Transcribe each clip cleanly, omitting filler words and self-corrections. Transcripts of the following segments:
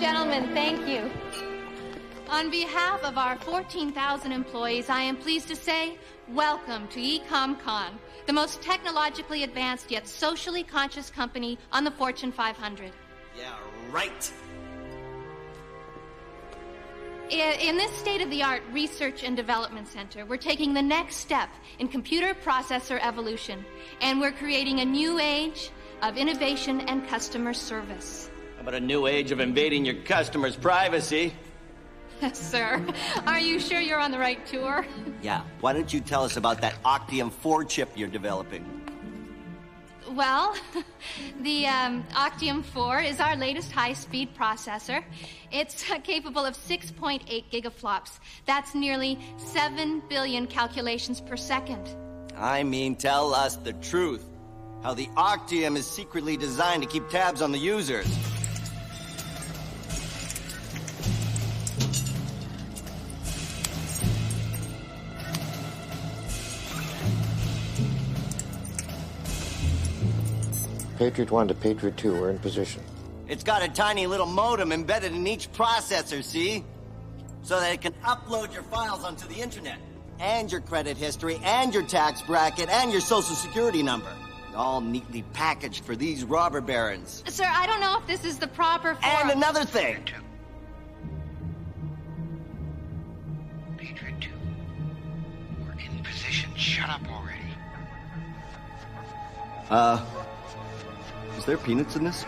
Gentlemen, thank you. On behalf of our 14,000 employees, I am pleased to say, welcome to EcomCon, the most technologically advanced yet socially conscious company on the Fortune 500. Yeah, right. In this state-of-the-art research and development center, we're taking the next step in computer processor evolution, and we're creating a new age of innovation and customer service. How about a new age of invading your customers' privacy? Sir, are you sure you're on the right tour? Yeah, why don't you tell us about that Octium 4 chip you're developing? Well, the Octium 4 is our latest high-speed processor. It's capable of 6.8 gigaflops. That's nearly 7 billion calculations per second. I mean, tell us the truth. How the Octium is secretly designed to keep tabs on the users. Patriot 1 to Patriot 2, we're in position. It's got a tiny little modem embedded in each processor, see? So that it can upload your files onto the internet. And your credit history, and your tax bracket, and your social security number. All neatly packaged for these robber barons. Sir, I don't know if this is the proper form. And another thing. Patriot 2, we're in position. Shut up already. Is there peanuts in this?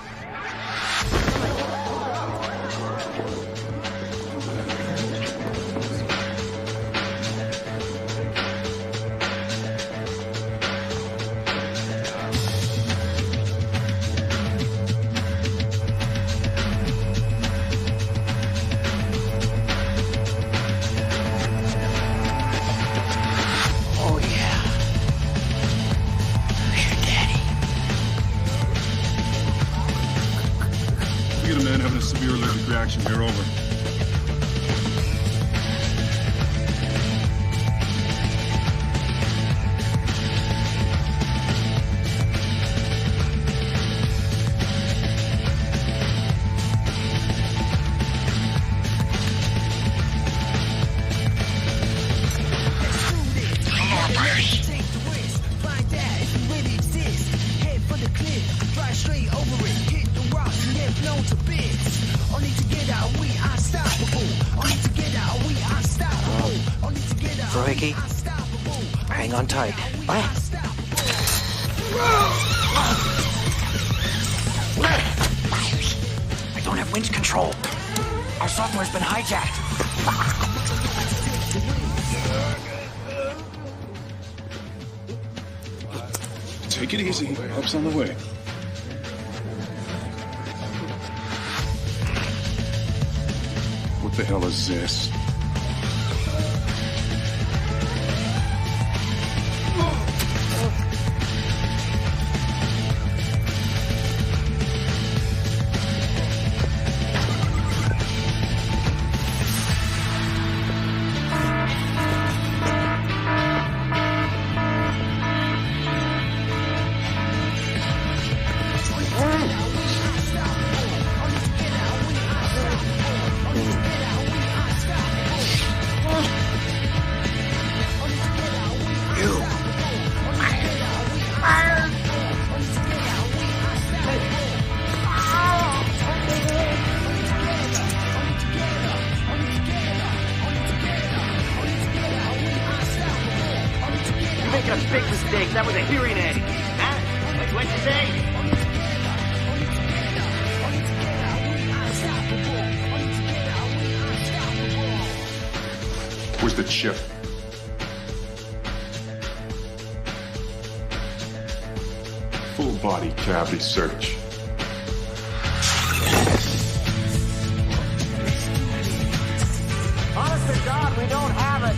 Here, over. Hang on tight. Byers, I don't have winch control. Our software's been hijacked. Take it easy. Help's on the way. What the hell is this? That was a hearing aid. Huh? Like what you say? Where's the chip? Full body cavity search. Honest to God, we don't have it.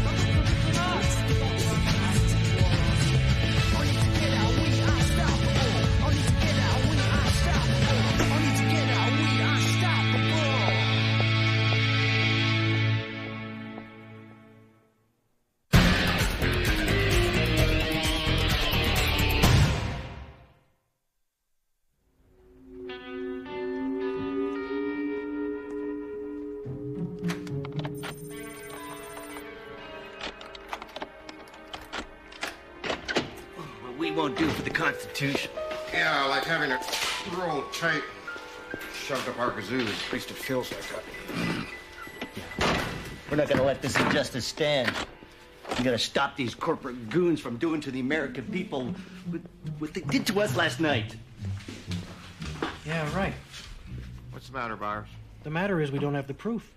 won't do for the Constitution. Yeah, like having it rolled tight and shoved up our kazoos. At least it feels like that. We're not gonna let this injustice stand. We gotta stop these corporate goons from doing to the American people what they did to us last night. Yeah, right. What's the matter, Byers? The matter is we don't have the proof.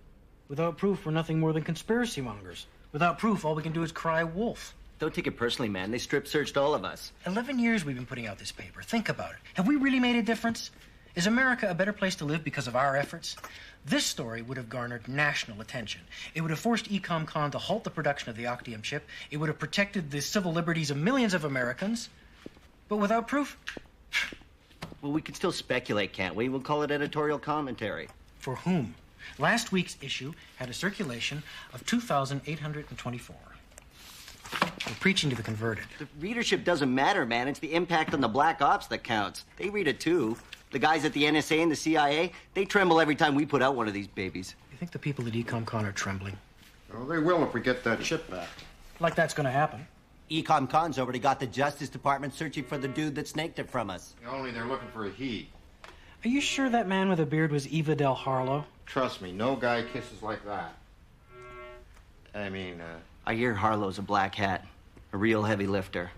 Without proof, we're nothing more than conspiracy mongers. Without proof, all we can do is cry wolf. Don't take it personally, man. They strip-searched all of us. 11 years we've been putting out this paper. Think about it. Have we really made a difference? Is America a better place to live because of our efforts? This story would have garnered national attention. It would have forced EcomCon to halt the production of the Octium chip. It would have protected the civil liberties of millions of Americans. But without proof? Well, we can still speculate, can't we? We'll call it editorial commentary. For whom? Last week's issue had a circulation of 2,824. We're preaching to the converted. The readership doesn't matter, man. It's the impact on the black ops that counts. They read it, too. The guys at the NSA and the CIA, they tremble every time we put out one of these babies. You think the people at EcomCon are trembling? Well, they will if we get that chip back. Like that's going to happen. EcomCon's already got the Justice Department searching for the dude that snaked it from us. Only they're looking for a he. Are you sure that man with a beard was Yves Adele Harlow? Trust me, no guy kisses like that. I mean, I hear Harlow's a black hat, a real heavy lifter.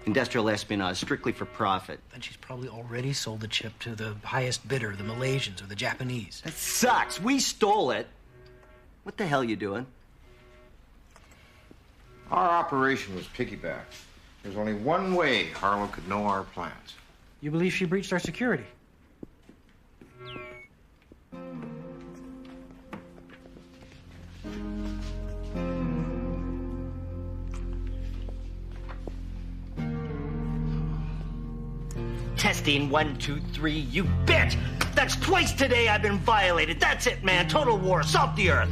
Industrial espionage, strictly for profit. Then she's probably already sold the chip to the highest bidder, the Malaysians or the Japanese. That sucks. We stole it. What the hell you doing? our operation was piggybacked. There's only one way Harlow could know our plans. You believe she breached our security? Testing 1, 2, 3, you bitch! That's twice today I've been violated. That's it, man. Total war. Salt the earth.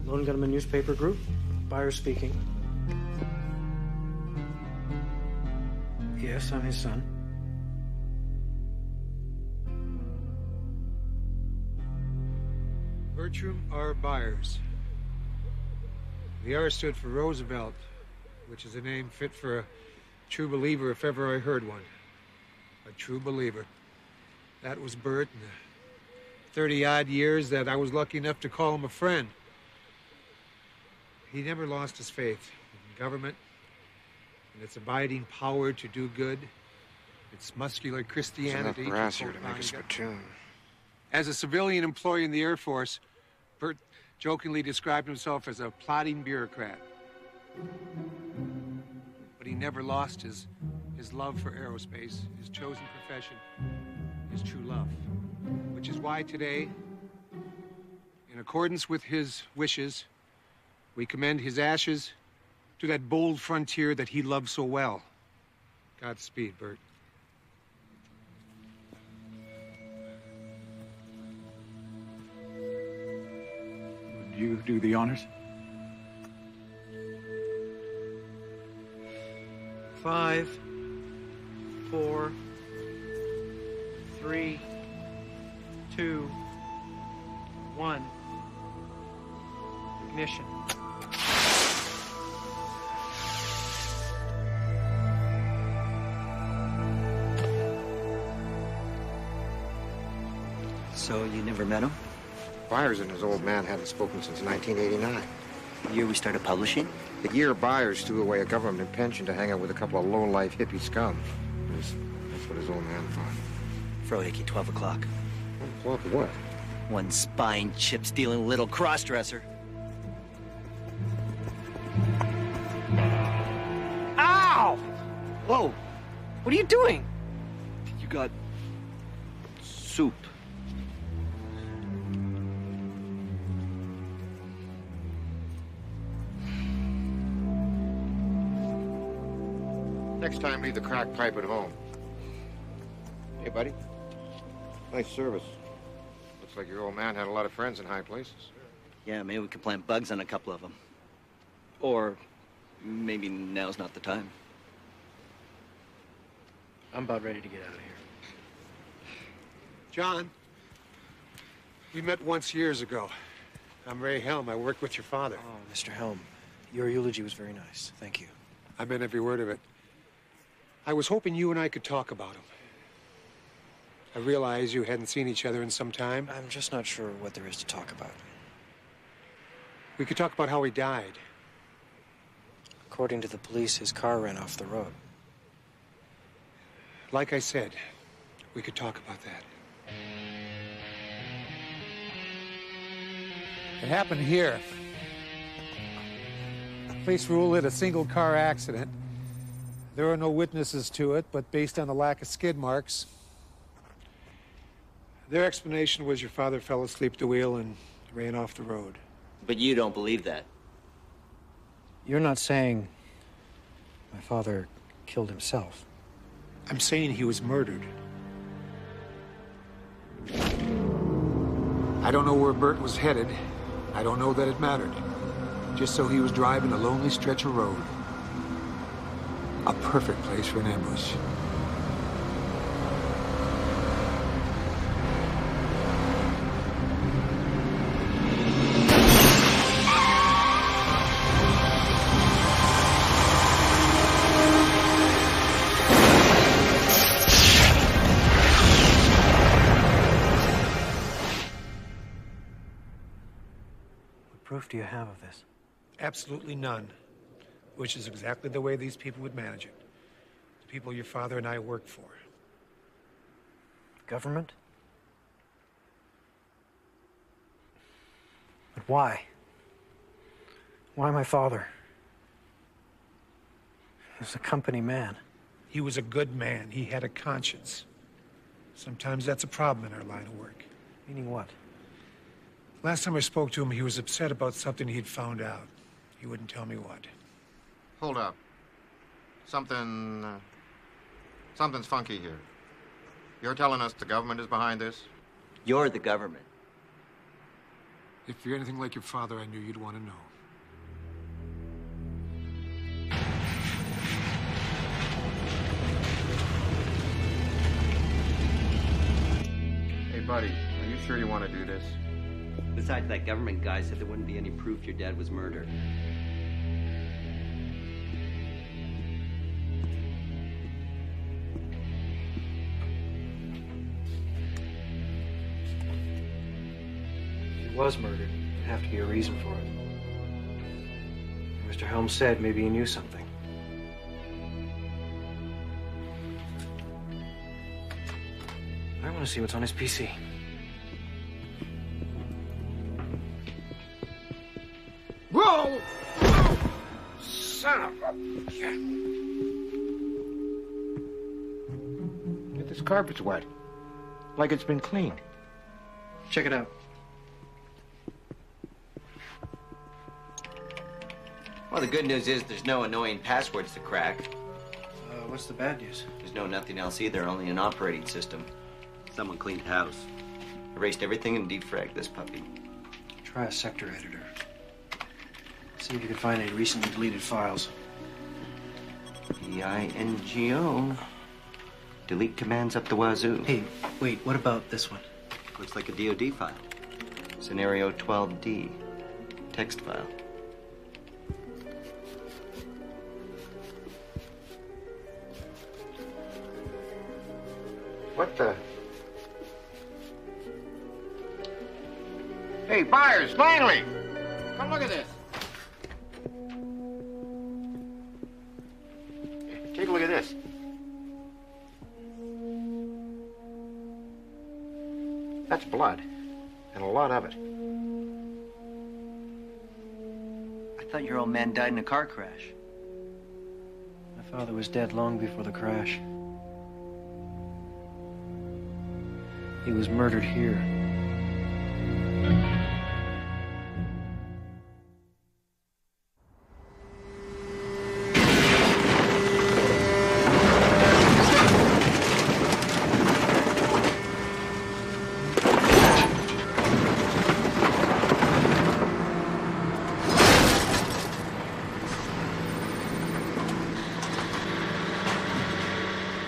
Lone Gunmen newspaper group. Byers speaking. Yes, I'm his son. Bertram R. Byers. The R stood for Roosevelt, which is a name fit for a true believer if ever I heard one. A true believer. That was Bert in the 30-odd years that I was lucky enough to call him a friend. He never lost his faith in government and its abiding power to do good, its muscular Christianity. There's enough brass here to make a spittoon. As a civilian employee in the Air Force, Bert jokingly described himself as a plodding bureaucrat. But he never lost his love for aerospace, his chosen profession, his true love. Which is why today, in accordance with his wishes, we commend his ashes to that bold frontier that he loved so well. Godspeed, Bert. Would you do the honors? 5, 4, 3, 2, 1. Ignition. So you never met him? Byers and his old man hadn't spoken since 1989. The year we started publishing? The year Byers threw away a government pension to hang out with a couple of low-life hippie scum. That's what his old man thought. Frohickey, 12 o'clock. Well, what? One spine chip-stealing little cross-dresser. Ow! Whoa. What are you doing? You got soup. Next time, leave the crack pipe at home. Hey, buddy. Nice service. Looks like your old man had a lot of friends in high places. Yeah, maybe we could plant bugs on a couple of them. Or maybe now's not the time. I'm about ready to get out of here. John, we met once years ago. I'm Ray Helm. I worked with your father. Oh, Mr. Helm, your eulogy was very nice. Thank you. I meant every word of it. I was hoping you and I could talk about him. I realize you hadn't seen each other in some time. I'm just not sure what there is to talk about. We could talk about how he died. According to the police, his car ran off the road. Like I said, we could talk about that. It happened here. Police ruled it a single-car accident. There are no witnesses to it, but based on the lack of skid marks, their explanation was your father fell asleep at the wheel and ran off the road. But you don't believe that. You're not saying my father killed himself. I'm saying he was murdered. I don't know where Bert was headed. I don't know that it mattered. Just so he was driving a lonely stretch of road. A perfect place for an ambush. What proof do you have of this? Absolutely none. Which is exactly the way these people would manage it. The people your father and I worked for. Government? But why? Why my father? He was a company man. He was a good man. He had a conscience. Sometimes that's a problem in our line of work. Meaning what? Last time I spoke to him, he was upset about something he'd found out. He wouldn't tell me what. Hold up. Something's funky here. You're telling us the government is behind this? You're the government. If you're anything like your father, I knew you'd want to know. Hey, buddy, are you sure you want to do this? Besides, that government guy said there wouldn't be any proof your dad was murdered. If he was murdered, there'd have to be a reason for it. Mr. Helm said maybe he knew something. I want to see what's on his PC. Whoa! Son of a... This carpet's wet. Like it's been cleaned. Check it out. Well, the good news is there's no annoying passwords to crack. What's the bad news? There's nothing else either, only an operating system. Someone cleaned house. Erased everything and defragged this puppy. Try a sector editor. See if you can find any recently deleted files. DINGO. Delete commands up the wazoo. Hey, wait, what about this one? Looks like a DOD file. Scenario 12D. Text file. What the... Hey, Byers, finally! Come look at this. Take a look at this. That's blood, and a lot of it. I thought your old man died in a car crash. My father was dead long before the crash. He was murdered here.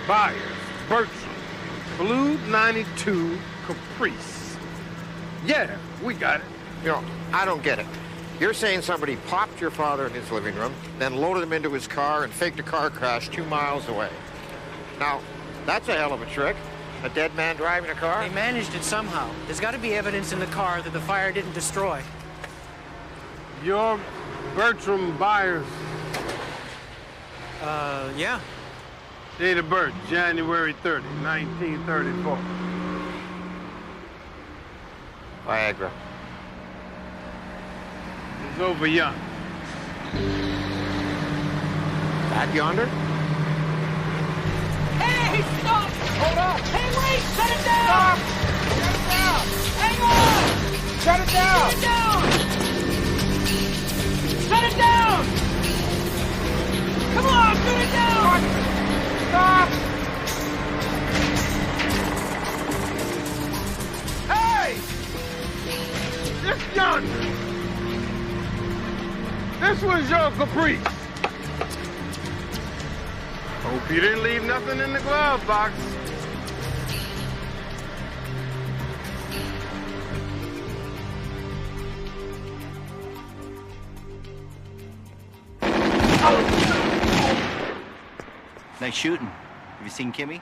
Byers, Bertram, Blue 92 Caprice. Yeah, we got it. You know, I don't get it. You're saying somebody popped your father in his living room, then loaded him into his car and faked a car crash 2 miles away. Now, that's a hell of a trick. A dead man driving a car? They managed it somehow. There's got to be evidence in the car that the fire didn't destroy. You're Bertram Byers. Yeah. Date of birth, January 30, 1934. Viagra. It's over yonder. That yonder? Hey, stop! Hold on! Hey, wait! Shut it down! Stop! Shut it down! Hang on! Shut it down! Shut it down! Come on, shut it down! Stop! Hey! This yonder. This was your caprice. Hope you didn't leave nothing in the glove box. Nice shooting. Have you seen Kimmy?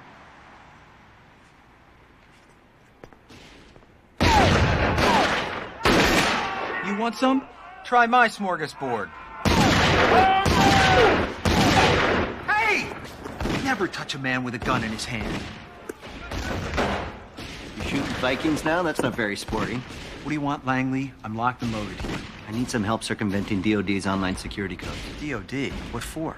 You want some? Try my smorgasbord. Hey! Never touch a man with a gun in his hand. You shooting Vikings now? That's not very sporty. What do you want, Langley? I'm locked and loaded here. I need some help circumventing DOD's online security codes. DOD? What for?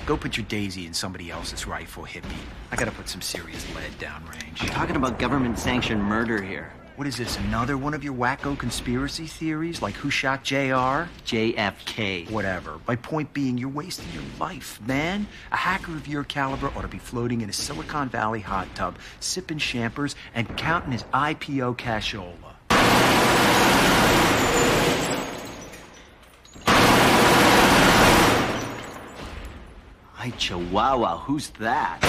Go put your daisy in somebody else's rifle, hippie. I gotta put some serious lead downrange. I'm talking about government-sanctioned murder here. What is this, another one of your wacko conspiracy theories? Like who shot JR? JFK. Whatever. My point being, you're wasting your life, man. A hacker of your caliber ought to be floating in a Silicon Valley hot tub, sipping champers, and counting his IPO cashola. Hi, Chihuahua. Who's that?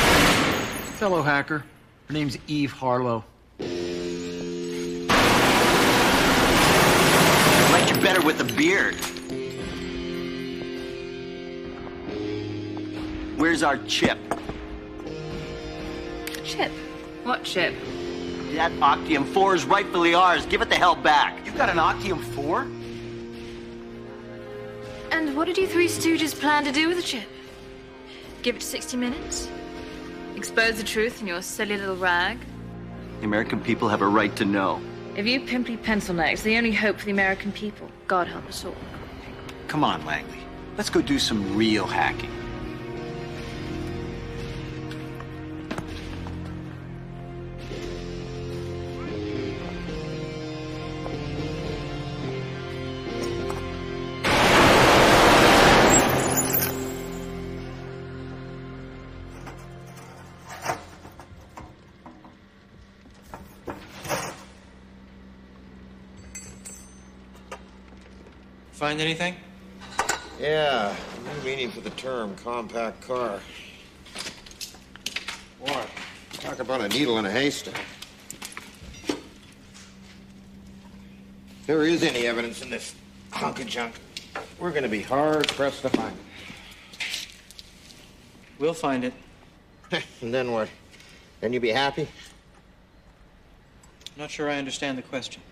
Fellow hacker. Her name's Yves Harlow. I like you better with a beard. Where's our chip? Chip? What chip? That Octium 4 is rightfully ours. Give it the hell back. You've got an Octium 4? And what did you three stooges plan to do with the chip? Give it 60 minutes? Expose the truth in your silly little rag? The American people have a right to know. If you pimply pencil necks, the only hope for the American people, God help us all. Come on, Langley. Let's go do some real hacking. Find anything? Yeah, new meaning for the term compact car. Boy, talk about a needle in a haystack. If there is any evidence in this hunk of junk, we're going to be hard-pressed to find it. We'll find it. And then what? Then you be happy? Not sure I understand the question.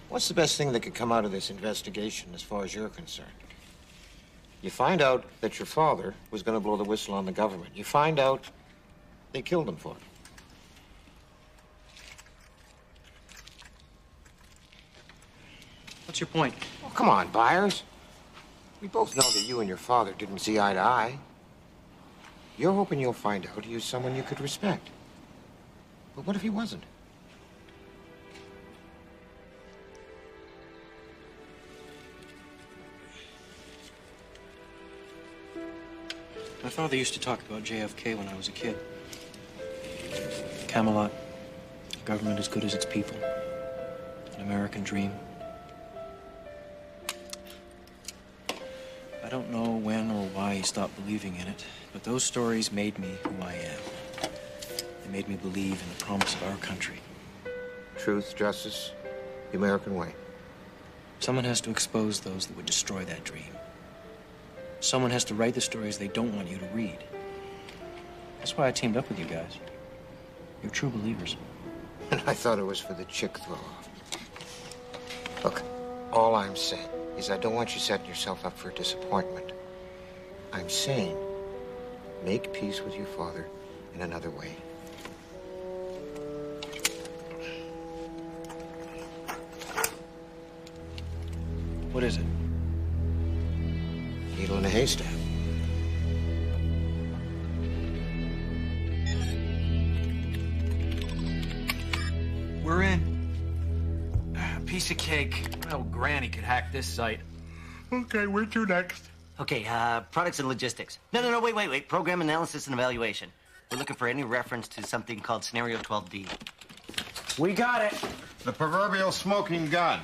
What's the best thing that could come out of this investigation as far as you're concerned? You find out that your father was going to blow the whistle on the government. You find out they killed him for it. What's your point? Well, come on, Byers. We both know that you and your father didn't see eye to eye. You're hoping you'll find out he was someone you could respect. But what if he wasn't? My father used to talk about JFK when I was a kid. Camelot. Government as good as its people. An American dream. I don't know when or why he stopped believing in it, but those stories made me who I am. They made me believe in the promise of our country. Truth, justice, The American way. Someone has to expose those that would destroy that dream. Someone has to write the stories they don't want you to read. That's why I teamed up with you guys. You're true believers. And I thought it was for the chick throw-off. Look, all I'm saying is I don't want you setting yourself up for disappointment. I'm saying make peace with your father in another way. What is it? Needle in a haystack. We're in. Piece of cake. Well, Granny could hack this site. Okay, where to next? Okay, products and logistics. No, wait. Program analysis and evaluation. We're looking for any reference to something called Scenario 12D. We got it. The proverbial smoking gun.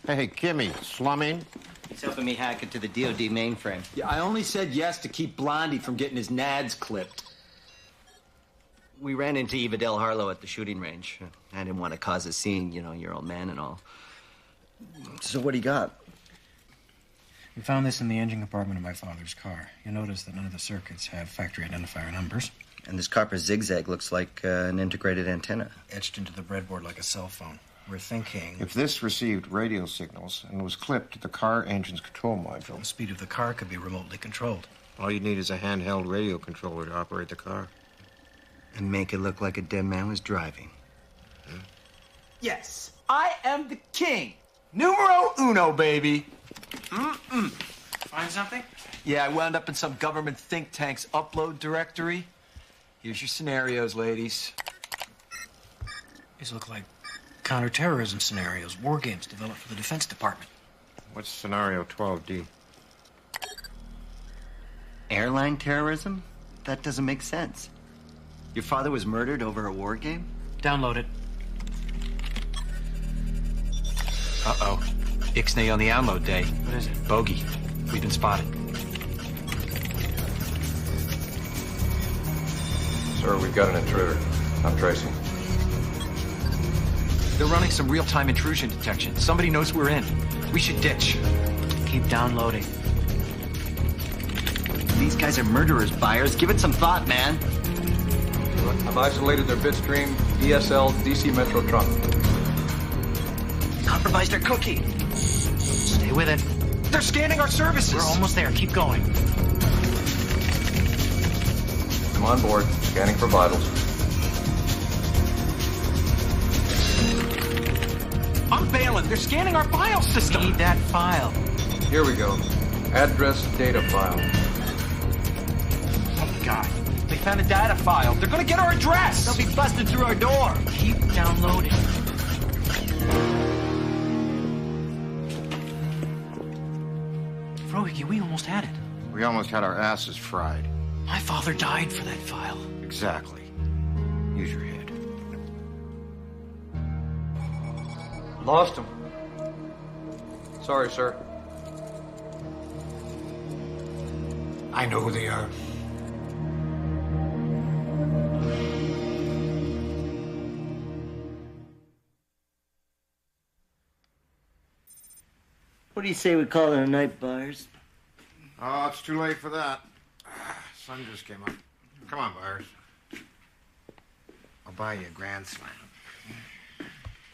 Hey, Kimmy, slumming? He's helping me hack into the DoD mainframe. Yeah, I only said yes to keep Blondie from getting his nads clipped. We ran into Yves Adele Harlow at the shooting range. I didn't want to cause a scene, you know, your old man and all. So what do you got? We found this in the engine compartment of my father's car. You'll notice that none of the circuits have factory identifier numbers. And this copper zigzag looks like an integrated antenna. Etched into the breadboard like a cell phone. We're thinking... If this received radio signals and was clipped to the car engine's control module... The speed of the car could be remotely controlled. All you need is a handheld radio controller to operate the car. And make it look like a dead man was driving. Yes, I am the king. Numero uno, baby. Find something? Yeah, I wound up in some government think tank's upload directory. Here's your scenarios, ladies. These look like counterterrorism scenarios, war games developed for the Defense Department. What's Scenario 12D? Airline terrorism? That doesn't make sense. Your father was murdered over a war game? Download it. Uh-oh. Ixnay on the download day. What is it? Bogey. We've been spotted. Sir, we've got an intruder. I'm tracing. They're running some real-time intrusion detection. Somebody knows we're in. We should ditch. Keep downloading. These guys are murderers, Byers. Give it some thought, man. I've isolated their bitstream, DSL, DC Metro trunk. Compromised our cookie. Stay with it. They're scanning our services. We're almost there. Keep going. I'm on board, scanning for vitals. I'm bailing. They're scanning our file system. Need that file. Here we go. Address data file. Oh, my God. They found a data file. They're going to get our address. They'll be busted through our door. Keep downloading. Frohike, we almost had it. We almost had our asses fried. My father died for that file. Exactly. Use your head. Lost him. Sorry, sir. I know who they are. What do you say we call it a night, Byers? Oh, it's too late for that. Sun just came up. Come on, Byers. I'll buy you a grand slam.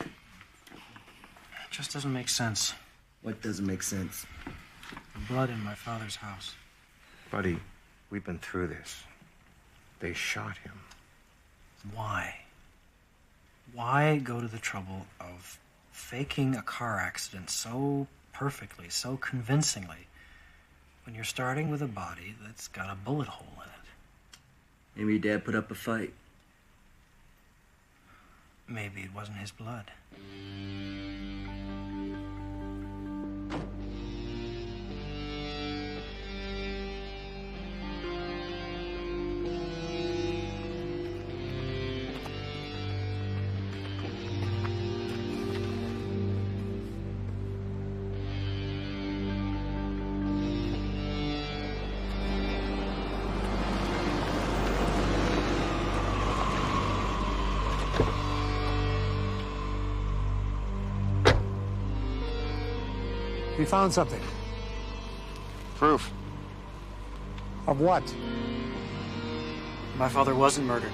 It just doesn't make sense. What doesn't make sense? The blood in my father's house. Buddy, we've been through this. They shot him. Why? Why go to the trouble of faking a car accident so perfectly, so convincingly, when you're starting with a body that's got a bullet hole in it? Maybe your dad put up a fight. Maybe it wasn't his blood. We found something. Proof. Of what? My father wasn't murdered.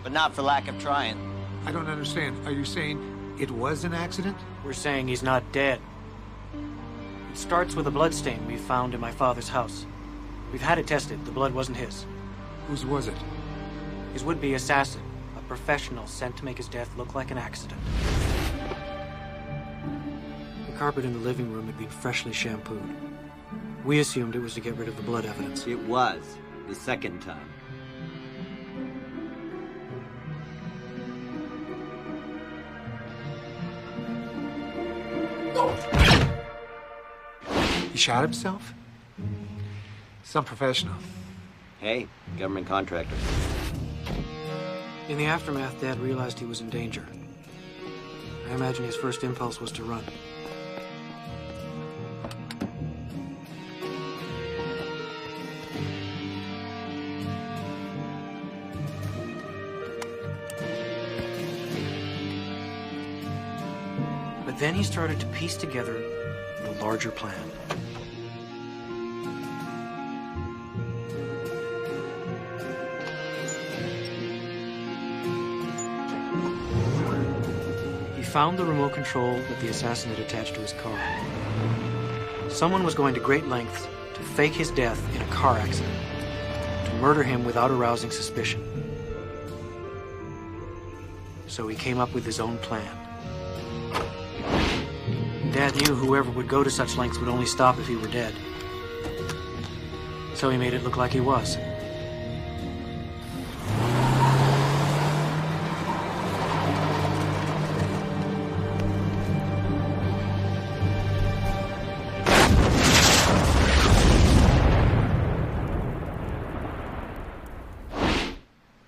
But not for lack of trying. I don't understand. Are you saying it was an accident? We're saying he's not dead. It starts with a bloodstain we found in my father's house. We've had it tested. The blood wasn't his. Whose was it? His would-be assassin, a professional sent to make his death look like an accident. The carpet in the living room had been freshly shampooed. We assumed it was to get rid of the blood evidence. It was, the second time. He shot himself? Some professional. Hey, government contractor. In the aftermath, Dad realized he was in danger. I imagine his first impulse was to run. But then he started to piece together the larger plan. He found the remote control that the assassin had attached to his car. Someone was going to great lengths to fake his death in a car accident, to murder him without arousing suspicion. So he came up with his own plan. Dad knew whoever would go to such lengths would only stop if he were dead. So he made it look like he was.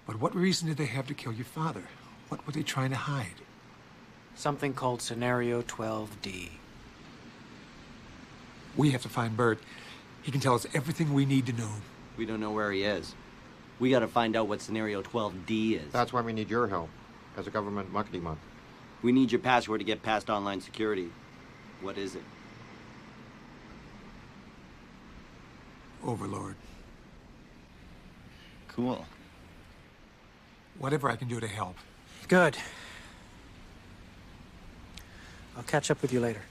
But what reason did they have to kill your father? What were they trying to hide? Something called Scenario 12D. We have to find Bert. He can tell us everything we need to know. We don't know where he is. We gotta find out what Scenario 12D is. That's why we need your help as a government muckety muck. We need your password to get past online security. What is it? Overlord. Cool. Whatever I can do to help. Good. I'll catch up with you later.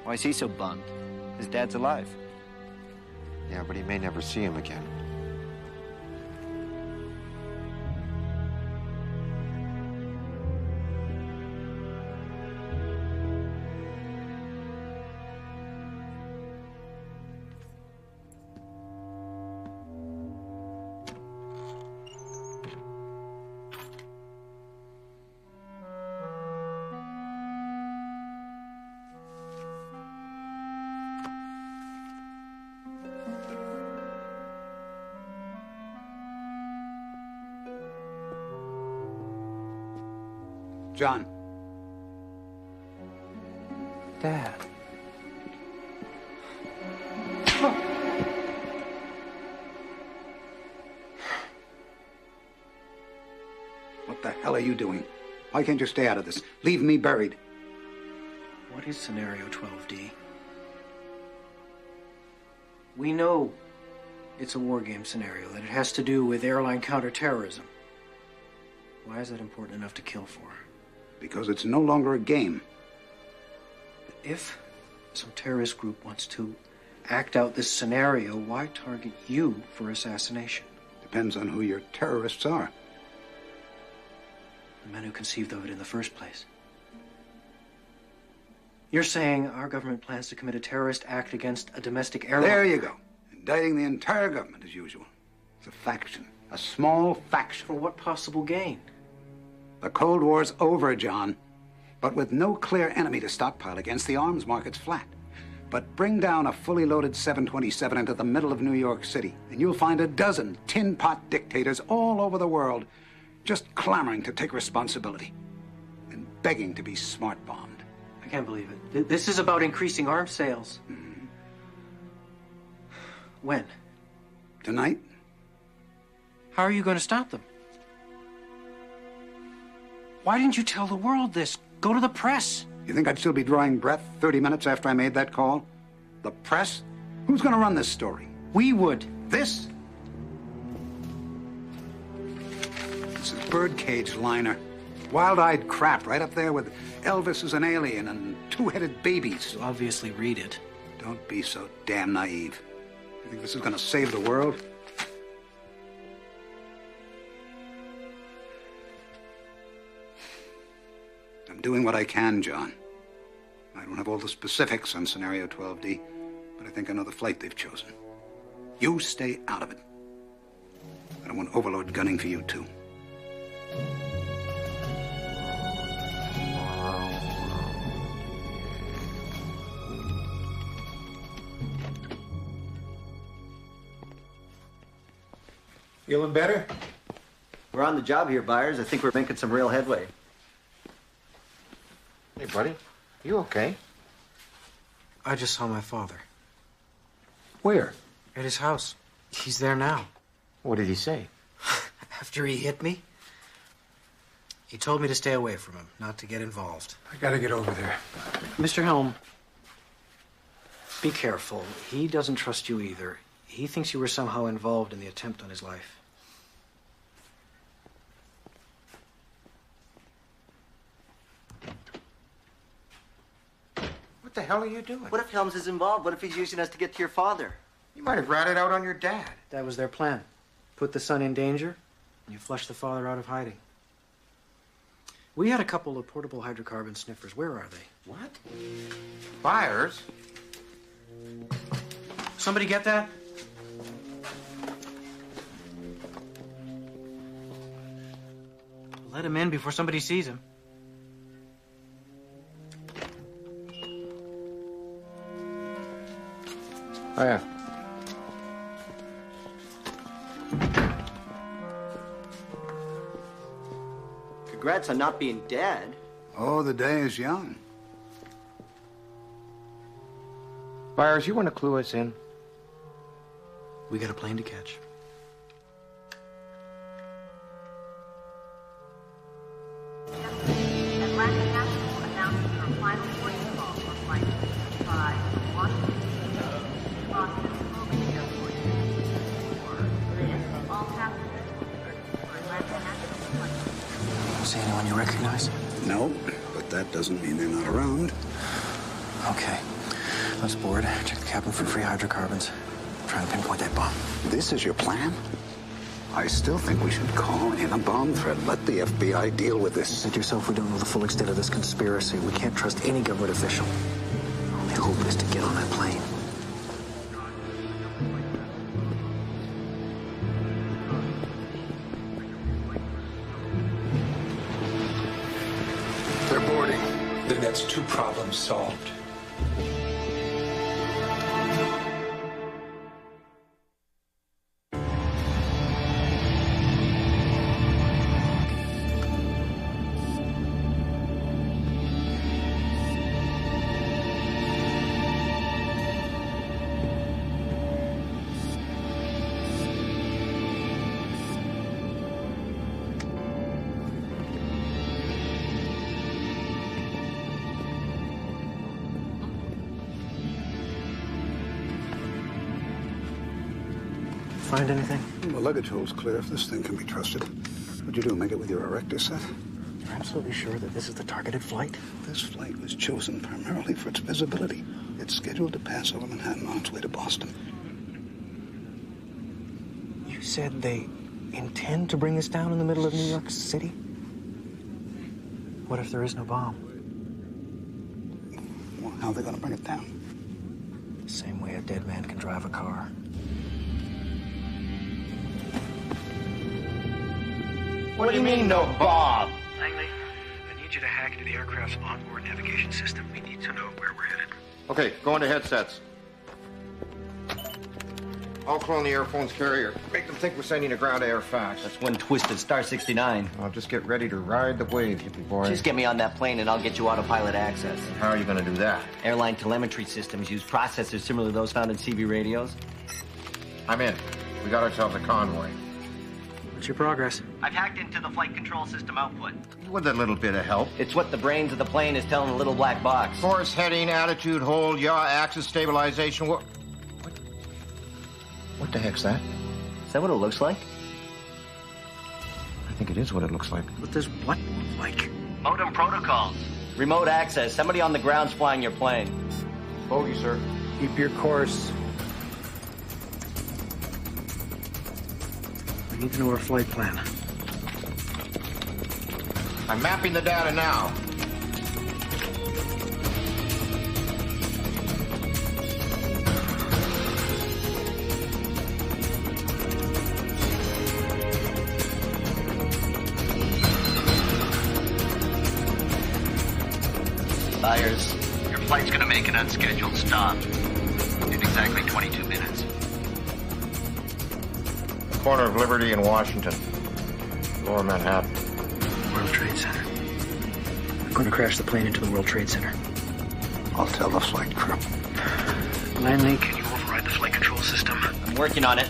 Why is he so bummed? His dad's alive. Yeah, but he may never see him again. John. Dad. What the hell are you doing? Why can't you stay out of this? Leave me buried. What is Scenario 12D? We know it's a war game scenario, that it has to do with airline counterterrorism. Why is that important enough to kill for? Because it's no longer a game. If some terrorist group wants to act out this scenario, why target you for assassination? Depends on who your terrorists are. The men who conceived of it in the first place. You're saying our government plans to commit a terrorist act against a domestic airline? There you go. Indicting the entire government as usual. It's a faction. A small faction. For what possible gain? The Cold War's over, John. But with no clear enemy to stockpile against, the arms market's flat. But bring down a fully loaded 727 into the middle of New York City, and you'll find a dozen tin pot dictators all over the world just clamoring to take responsibility and begging to be smart-bombed. I can't believe it. This is about increasing arms sales. Mm-hmm. When? Tonight? How are you going to stop them? Why didn't you tell the world this? Go to the press. You think I'd still be drawing breath 30 minutes after I made that call? The press? Who's gonna run this story? We would. This? This is birdcage liner. Wild-eyed crap right up there with Elvis as an alien and two-headed babies. You obviously read it. Don't be so damn naive. You think this is gonna save the world? I'm doing what I can, John. I don't have all the specifics on Scenario 12D, but I think I know the flight they've chosen. You stay out of it. I don't want Overlord gunning for you, too. Feeling better? We're on the job here, Byers. I think we're making some real headway. Hey, buddy. You okay? I just saw my father. Where? At his house. He's there now. What did he say? After he hit me, he told me to stay away from him, not to get involved. I gotta get over there. Mr. Helm, be careful. He doesn't trust you either. He thinks you were somehow involved in the attempt on his life. What the hell are you doing? What if Helms is involved? What if he's using us to get to your father? You might have ratted out on your dad. That was their plan. Put the son in danger, and you flush the father out of hiding. We had a couple of portable hydrocarbon sniffers. Where are they? What? Byers? Somebody get that? Let him in before somebody sees him. Oh, yeah. Congrats on not being dead. Oh, the day is young. Byers, you want to clue us in? We got a plane to catch. See anyone you recognize? No, but that doesn't mean they're not around. Okay. Let's board. Check the cabin for free hydrocarbons. Try and pinpoint that bomb. This is your plan? I still think we should call in a bomb threat. Let the FBI deal with this. Said yourself we don't know the full extent of this conspiracy. We can't trust any government official. Our only hope is to get on that plane. They're boarding. Then that's 2 problems solved. Find anything? The luggage hole's clear if this thing can be trusted. What'd you do, make it with your erector set? You're absolutely sure that this is the targeted flight? This flight was chosen primarily for its visibility. It's scheduled to pass over Manhattan on its way to Boston. You said they intend to bring this down in the middle of New York City? What if there is no bomb? Well, how are they going to bring it down? Same way a dead man can drive a car. What do you mean, no bomb? Langley, I need you to hack into the aircraft's onboard navigation system. We need to know where we're headed. Okay, go into headsets. I'll clone the Airphone's carrier. Make them think we're sending a ground-to-air fax. That's one twisted Star 69. I'll just get ready to ride the wave, hippie boy. Just get me on that plane and I'll get you autopilot access. How are you going to do that? Airline telemetry systems use processors similar to those found in CB radios. I'm in. We got ourselves a convoy. What's your progress? I've hacked into the flight control system output. With a little bit of help. It's what the brains of the plane is telling the little black box. Course, heading, attitude, hold, yaw, axis, stabilization. What the heck's that? Is that what it looks like? I think it is what it looks like. What does what look like? Modem protocols. Remote access. Somebody on the ground's flying your plane. Bogey, sir. Keep your course. We need to know our flight plan. I'm mapping the data now. Byers, your flight's gonna make an unscheduled stop in exactly 22 minutes. Corner of Liberty and Washington. Lower Manhattan. World Trade Center. I'm going to crash the plane into the World Trade Center. I'll tell the flight crew. Langley, can you override the flight control system? I'm working on it.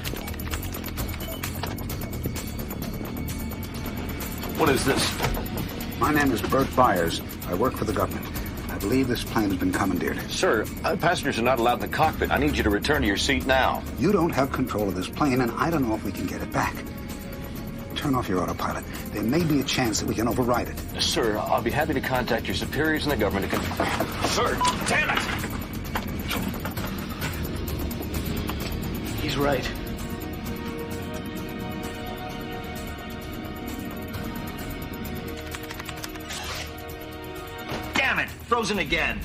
What is this? My name is Bert Byers. I work for the government. I believe this plane has been commandeered. Sir, passengers are not allowed in the cockpit. I need you to return to your seat now. You don't have control of this plane, and I don't know if we can get it back. Turn off your autopilot. There may be a chance that we can override it. Sir, I'll be happy to contact your superiors in the government to Sir, damn it! He's right. Damn it! Frozen again.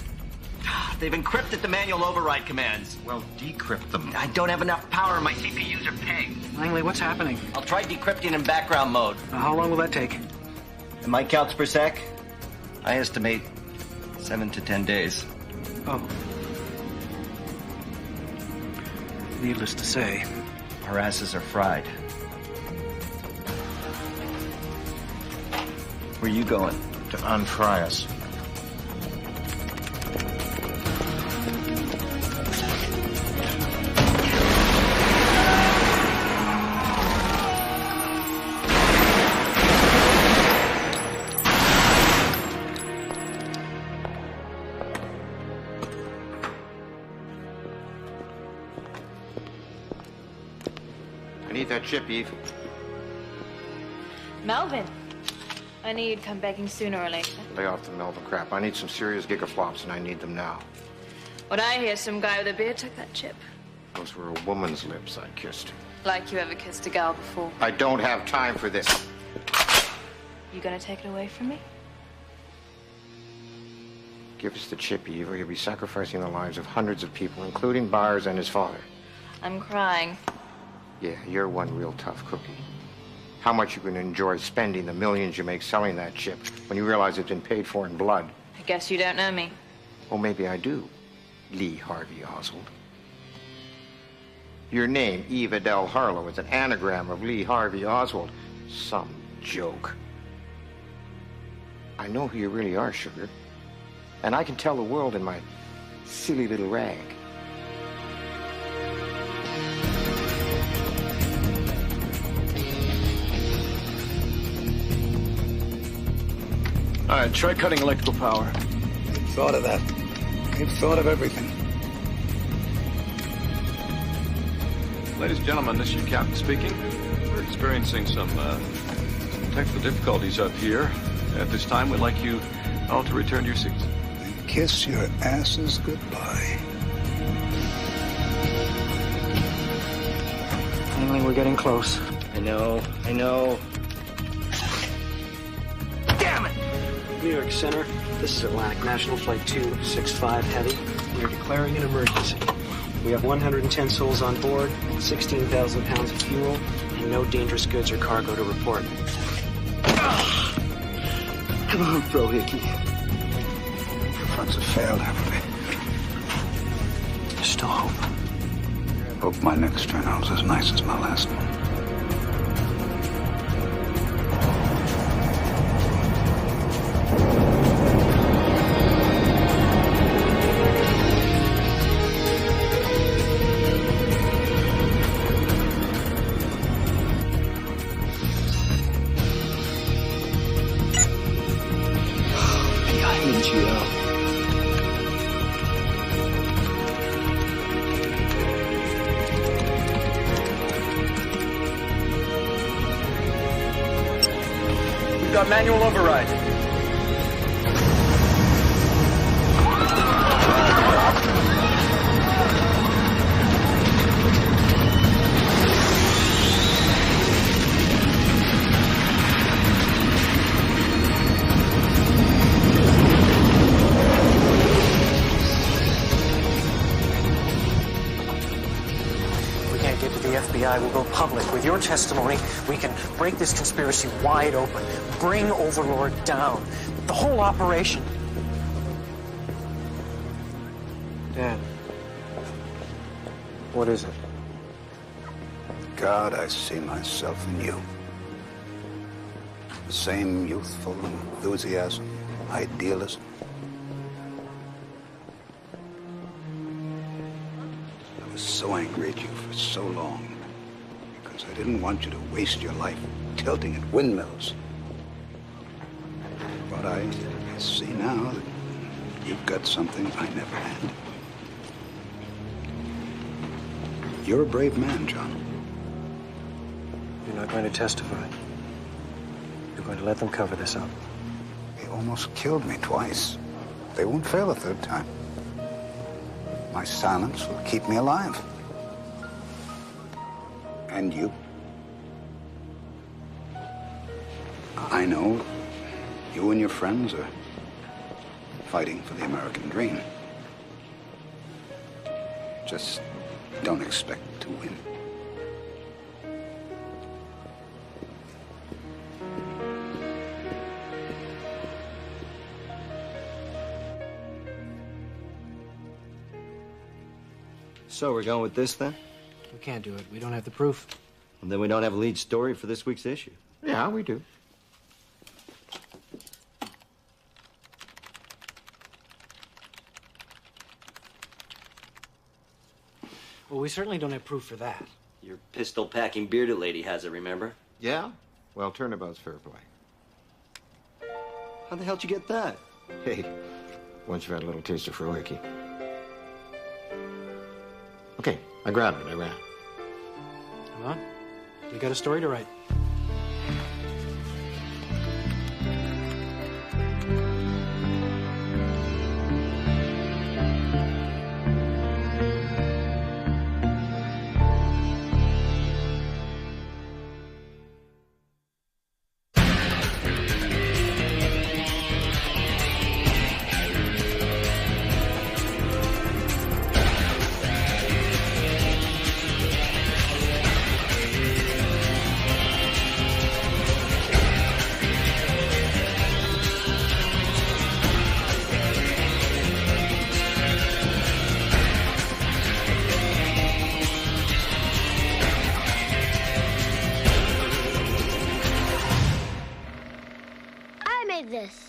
They've encrypted the manual override commands. Well, decrypt them. I don't have enough power. My CPUs are pegged. Langley, what's happening? I'll try decrypting in background mode. How long will that take? In my counts per sec, I estimate 7 to 10 days. Oh. Needless to say, our asses are fried. Where are you going? To unfry us. I need that chip, Eve. Melvin, I knew you'd come begging sooner or later. Lay off the Melvin crap. I need some serious gigaflops, and I need them now. What I hear, some guy with a beard took that chip. Those were a woman's lips I kissed. Like you ever kissed a gal before. I don't have time for this. You gonna take it away from me? Give us the chip, Eve, or you'll be sacrificing the lives of hundreds of people, including Byers and his father. I'm crying. Yeah, you're one real tough cookie. How much you can enjoy spending the millions you make selling that chip when you realize it's been paid for in blood. I guess you don't know me. Well, maybe I do, Lee Harvey Oswald. Your name, Yves Adele Harlow, is an anagram of Lee Harvey Oswald. Some joke. I know who you really are, sugar. And I can tell the world in my silly little rag. All right, try cutting electrical power. We've thought of that. We've thought of everything. Ladies and gentlemen, this is your captain speaking. We're experiencing some technical difficulties up here. At this time, we'd like you all to return to your seats. And kiss your asses goodbye. Langley, we're getting close. I know. Damn it! New York Center, this is Atlantic National Flight 265 Heavy. We are declaring an emergency. We have 110 souls on board, 16,000 pounds of fuel, and no dangerous goods or cargo to report. Come on, Bro Hickey. Fronts have failed, haven't they? There's still hope. Hope my next turnout's as nice as my last one. got manual override. FBI will go public. With your testimony, we can break this conspiracy wide open, bring Overlord down. The whole operation. Dad, what is it? God, I see myself in you. The same youthful enthusiasm, idealism. I was so angry at you for so long because I didn't want you to waste your life tilting at windmills. But I see now that you've got something I never had. You're a brave man, John. You're not going to testify. You're going to let them cover this up. They almost killed me twice. They won't fail a third time. My silence will keep me alive. And you. I know you and your friends are fighting for the American dream. Just don't expect to win. So we're going with this then? We can't do it. We don't have the proof. And then we don't have a lead story for this week's issue. Yeah, we do. Well, we certainly don't have proof for that. Your pistol-packing bearded lady has it, remember? Yeah? Well, turnabout's fair play. How the hell did you get that? Hey, once you've had a little taste of Fruiki. Okay, I grabbed it. I ran. Come on. You got a story to write. This.